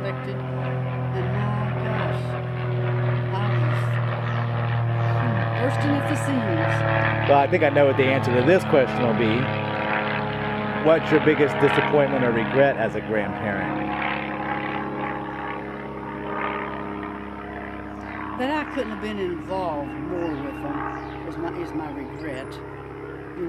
elected, and my gosh, I was bursting at the seams. Well, I think I know what the answer to this question will be. What's your biggest disappointment or regret as a grandparent? That I couldn't have been involved more with them is my regret.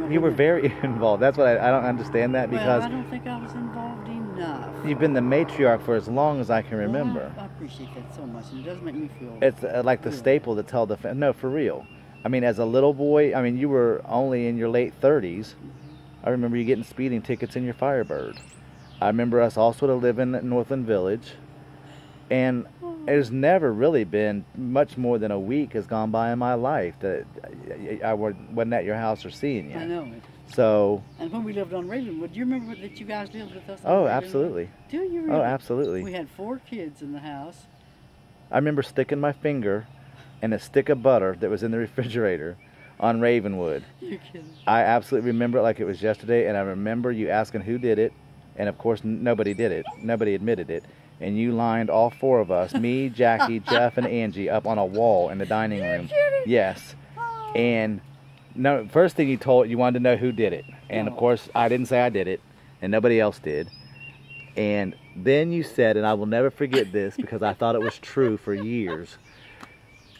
You were very involved. That's what I don't understand that, because I don't think I was involved enough. you've been the matriarch for as long as I can remember. I appreciate that so much, and it does make me feel... It's like the staple to tell the family. No, for real. I mean, as a little boy, I mean, you were only in your late 30s. I remember you getting speeding tickets in your Firebird. I remember us all sort of living at Northland Village. And there's never really been much more than a week has gone by in my life that I wasn't at your house or seeing you. I know it. So... And when we lived on Ravenwood, do you remember that you guys lived with us on Oh, Ravenwood? absolutely. Do you really? Oh, absolutely. We had 4 kids in the house. I remember sticking my finger in a stick of butter that was in the refrigerator on Ravenwood. You're kidding. I absolutely remember it like it was yesterday, and I remember you asking who did it, and of course nobody did it. Nobody admitted it. And you lined all 4 of us, me, Jackie, Jeff, and Angie, up on a wall in the dining room. Kidding. Yes. Oh. And no, first thing you wanted to know who did it. And of course, I didn't say I did it, and nobody else did. And then you said, and I will never forget this because I thought it was true for years,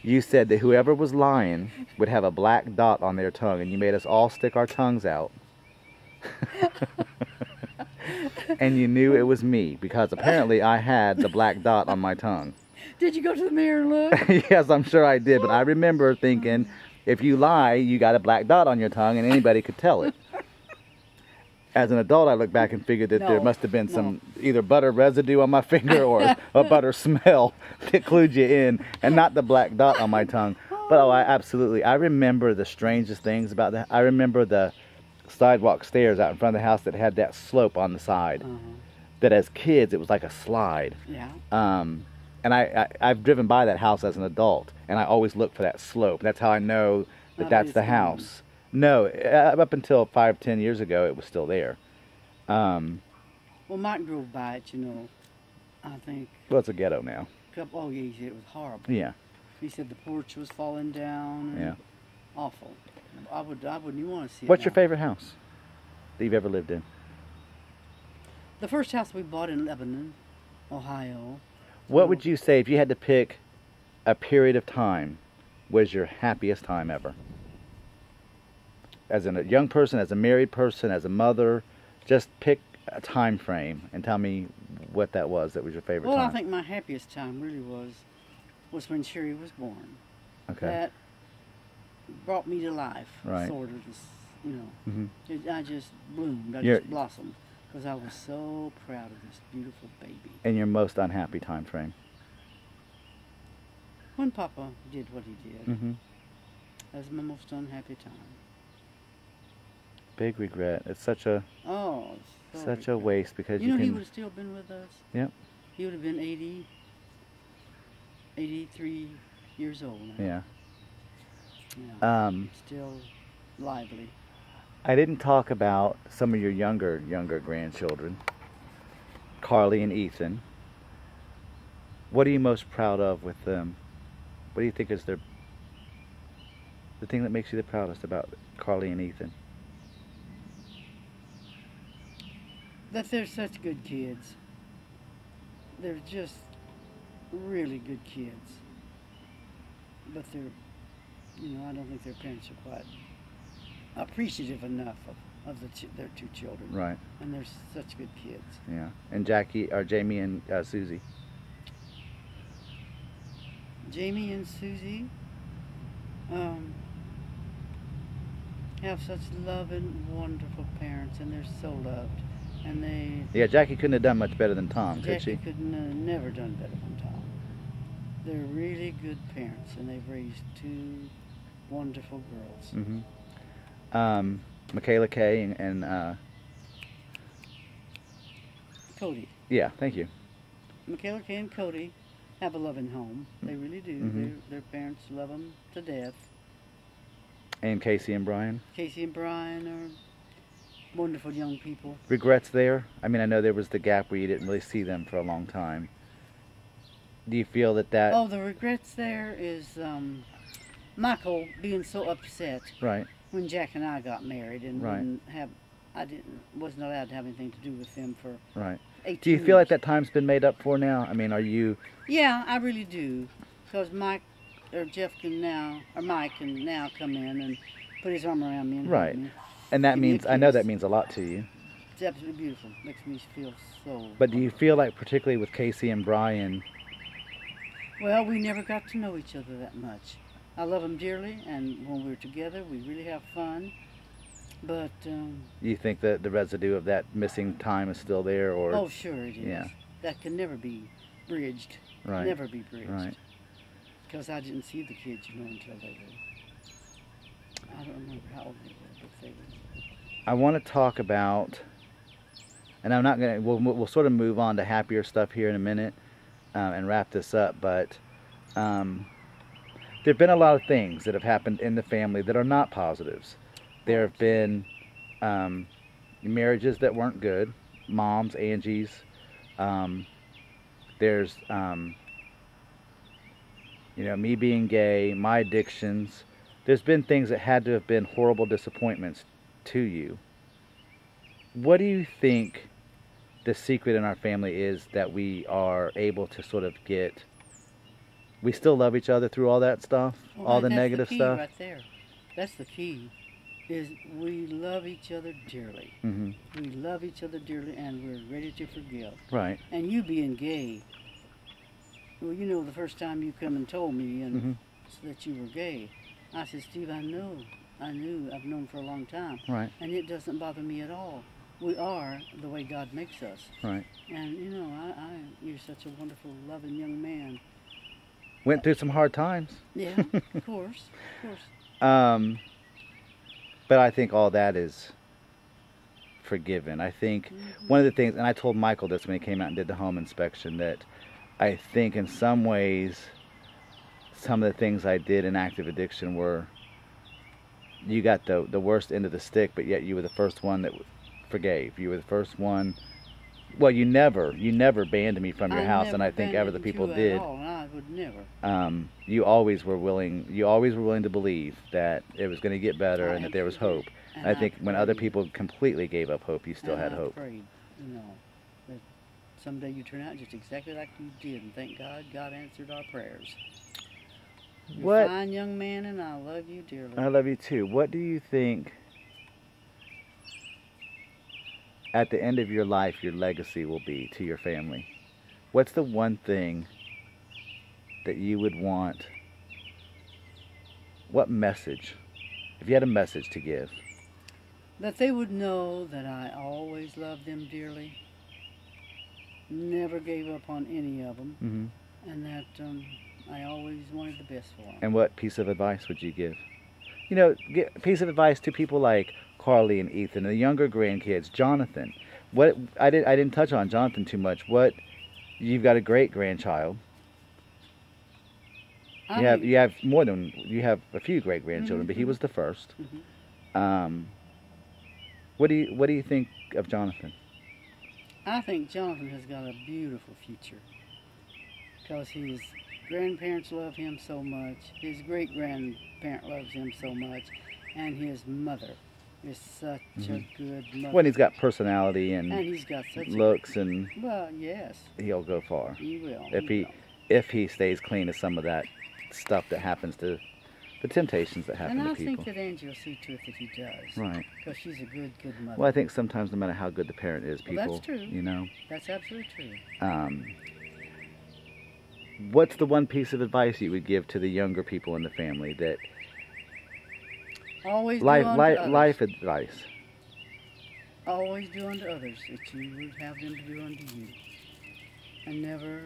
you said that whoever was lying would have a black dot on their tongue, and you made us all stick our tongues out. And you knew it was me because apparently I had the black dot on my tongue. Did you go to the mirror and look? Yes, I'm sure I did, but I remember thinking, if you lie, you got a black dot on your tongue and anybody could tell it. As an adult, I look back and figured that there must have been some either butter residue on my finger or a butter smell that clued you in, and not the black dot on my tongue. But I remember the strangest things about that. I remember the sidewalk stairs out in front of the house that had that slope on the side. That as kids, it was like a slide. Yeah. And I've driven by that house as an adult, and I always look for that slope. That's how I know that that's the house. No, up until 5-10 years ago, it was still there. Well, Mike drove by it, I think. Well, it's a ghetto now. Oh, yeah, he said it was horrible. Yeah. He said the porch was falling down. And Yeah. Awful. I wouldn't even want to see it. What's your favorite house that you've ever lived in? The first house we bought in Lebanon, Ohio. What would you say if you had to pick a period of time was your happiest time ever? As a young person, as a married person, as a mother, just pick a time frame and tell me what that was that was your favorite time. Well, I think my happiest time really was when Sherry was born. Okay. That brought me to life, Right. sort of, I just bloomed, I You're- just blossomed, because I was so proud of this beautiful baby. And your most unhappy time frame? When Papa did what he did, Mm-hmm. that was my most unhappy time. Big regret. It's such a So a waste because You know, he can. would have still been with us. Yep. He would have been 83 years old now. Yeah. Still lively. I didn't talk about some of your younger grandchildren, Carly and Ethan. What are you most proud of with them? What do you think is the thing that makes you the proudest about Carly and Ethan? That they're such good kids. They're just really good kids. But they're, I don't think their parents are quite appreciative enough of their 2 children. Right. And they're such good kids. Yeah. And Jamie and Susie. Jamie and Susie have such loving, wonderful parents, and they're so loved. And Yeah, Jackie couldn't have done much better than Tom, could she? Jackie could never done better than Tom. They're really good parents, and they've raised 2 wonderful girls. Mm-hmm. Michaela Kay and Cody. Yeah, thank you. Michaela Kay and Cody have a loving home. They really do. Mm-hmm. Their parents love them to death. And Casey and Brian. Casey and Brian are wonderful young people. Regrets there? I mean, I know there was the gap where you didn't really see them for a long time. Do you feel that Oh, the regrets there is Michael being so upset right, when Jack and I got married, and right, wasn't allowed to have anything to do with him for right. 18 Do you feel years. like that time's been made up for now? I mean, are you? Yeah, I really do, because Mike can now come in and put his arm around me and Right. hold me. And that Give me a means, I know that kiss. means a lot to you. It's absolutely beautiful. Makes me feel so. But do you feel like, particularly with Casey and Brian, Well, we never got to know each other that much. I love them dearly, and when we're together, we really have fun. But you think that the residue of that missing time is still there, or? oh, sure it is. Yeah. That can never be bridged. Right. Never be bridged. Right. Because I didn't see the kids, until they were. I don't remember how old they were, but they were. I want to talk about, and I'm not gonna. We'll sort of move on to happier stuff here in a minute, and wrap this up. But there've been a lot of things that have happened in the family that are not positives. There have been marriages that weren't good, Mom's, Angie's. There's me being gay, my addictions. There's been things that had to have been horrible disappointments to you. What do you think the secret in our family is that we are able to sort of we still love each other through all that stuff, Well, all the that's negative the key stuff? right there. That's the key. Is we love each other dearly. Mm-hmm. We love each other dearly, and we're ready to forgive. Right. And you being gay, well, the first time you come and told me that you were gay, I said, Steve, I knew, I've known for a long time. Right. And it doesn't bother me at all. We are the way God makes us. Right. And, you're such a wonderful, loving young man. Went through some hard times. Yeah, of course, of course. But I think all that is forgiven. I think one of the things, and I told Michael this when he came out and did the home inspection, that I think in some ways, some of the things I did in active addiction were, you got the worst end of the stick, but yet you were the first one that forgave. You were the first one. Well, you never banned me from your house, and I think ever the people did. I would never. You always were willing to believe that it was going to get better and that there was hope. And I think when other people completely gave up hope, you still had hope. I prayed, that someday you turn out just exactly like you did, and thank God, God answered our prayers. You're a fine young man, and I love you dearly. I love you too. What do you think, at the end of your life, your legacy will be to your family? What's the one thing that you would want? What message, if you had a message to give? That they would know that I always loved them dearly, never gave up on any of them, and that I always wanted the best for them. And what piece of advice would you give? Get a piece of advice to people like Carly and Ethan and the younger grandkids, Jonathan. What I didn't touch on Jonathan too much. You've got a great grandchild. You have a few great grandchildren, but he was the first. What do you think of Jonathan? I think Jonathan has got a beautiful future, because his grandparents love him so much, his great-grandparent loves him so much, and his mother is such a good mother. Well, he's got personality and he's got such looks, and well, yes, he'll go far. he will. If he stays clean of some of that stuff that happens to the temptations that happen and to I people. think that Angie will see to it that he does. Right. Because she's a good mother. Well, I think sometimes no matter how good the parent is, people, that's true. That's absolutely true. What's the one piece of advice you would give to the younger people in the family that always life advice? Always do unto others that you would have them to do unto you, and never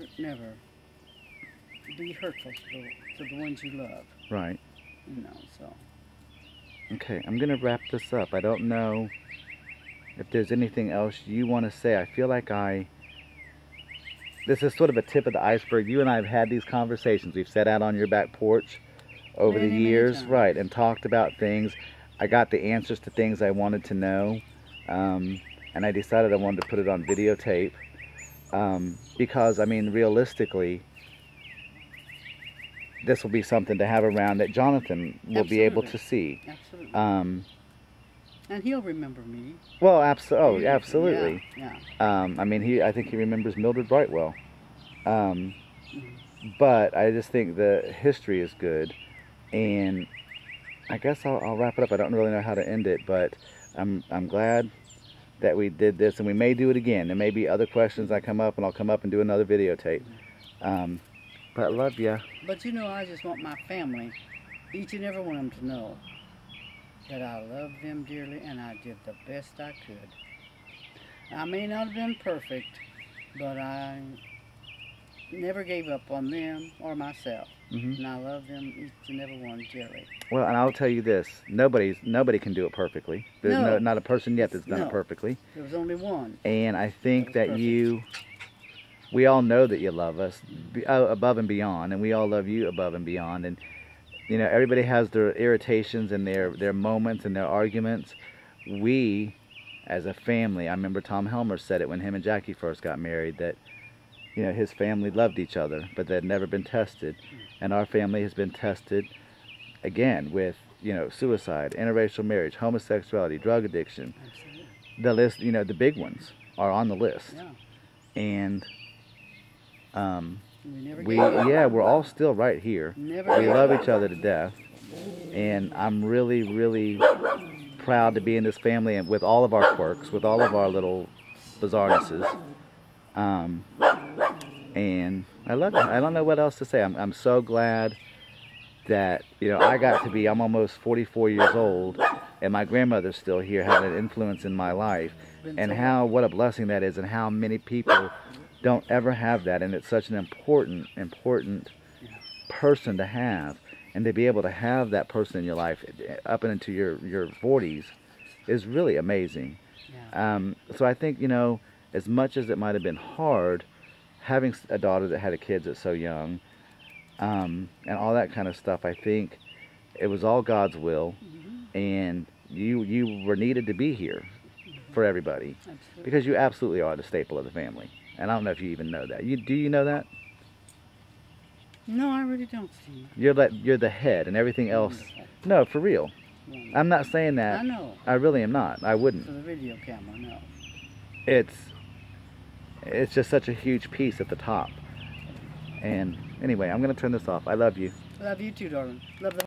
be hurtful to the ones you love. Right. So. Okay, I'm gonna wrap this up. I don't know if there's anything else you want to say. I feel like this is sort of a tip of the iceberg. You and I have had these conversations. We've sat out on your back porch over the years, right, and talked about things. I got the answers to things I wanted to know, and I decided I wanted to put it on videotape, because, realistically, this will be something to have around that Jonathan will be able to see. Absolutely. And he'll remember me. Well, absolutely. Yeah. I mean, I think he remembers Mildred Brightwell. But I just think the history is good, and I guess I'll wrap it up. I don't really know how to end it, but I'm glad that we did this, and we may do it again. There may be other questions that come up, and I'll come up and do another videotape. But I love you. But you know, I just want my family, each and every one of them, to know that I love them dearly, and I did the best I could. I may not have been perfect, but I never gave up on them or myself. And I love them, each and every one, dearly. Well, and I'll tell you this: nobody can do it perfectly. There's not a person yet that's done it perfectly. There was only one. And I think that we all know that you love us above and beyond, and we all love you above and beyond. And you know, everybody has their irritations and their moments and their arguments. We, as a family, I remember Tom Helmer said it when him and Jackie first got married, that, you know, his family loved each other, but they had never been tested. And our family has been tested again with, you know, suicide, interracial marriage, homosexuality, drug addiction. Absolutely. The list, you know, the big ones are on the list. Yeah. And we're all still right here. We love each other to death, and I'm really, really proud to be in this family, and with all of our quirks, with all of our little bizarrenesses. And I love it. I don't know what else to say. I'm so glad that, you know, I'm almost 44 years old, and my grandmother's still here, having an influence in my life, and what a blessing that is, and how many people don't ever have that, and it's such an important person to have, and to be able to have that person in your life up and into your 40s is really amazing. So I think, you know, as much as it might have been hard having a daughter that had a kid that's so young, and all that kind of stuff, I think it was all God's will, and you were needed to be here for everybody, because you absolutely are the staple of the family. And I don't know if you even know that. Do you know that? No, I really don't, Steve. You're the head, and everything else. No, for real. I'm not saying that. I know. I really am not. I wouldn't. For the video camera, no. It's just such a huge piece at the top. And anyway, I'm going to turn this off. I love you. Love you too, darling. Love the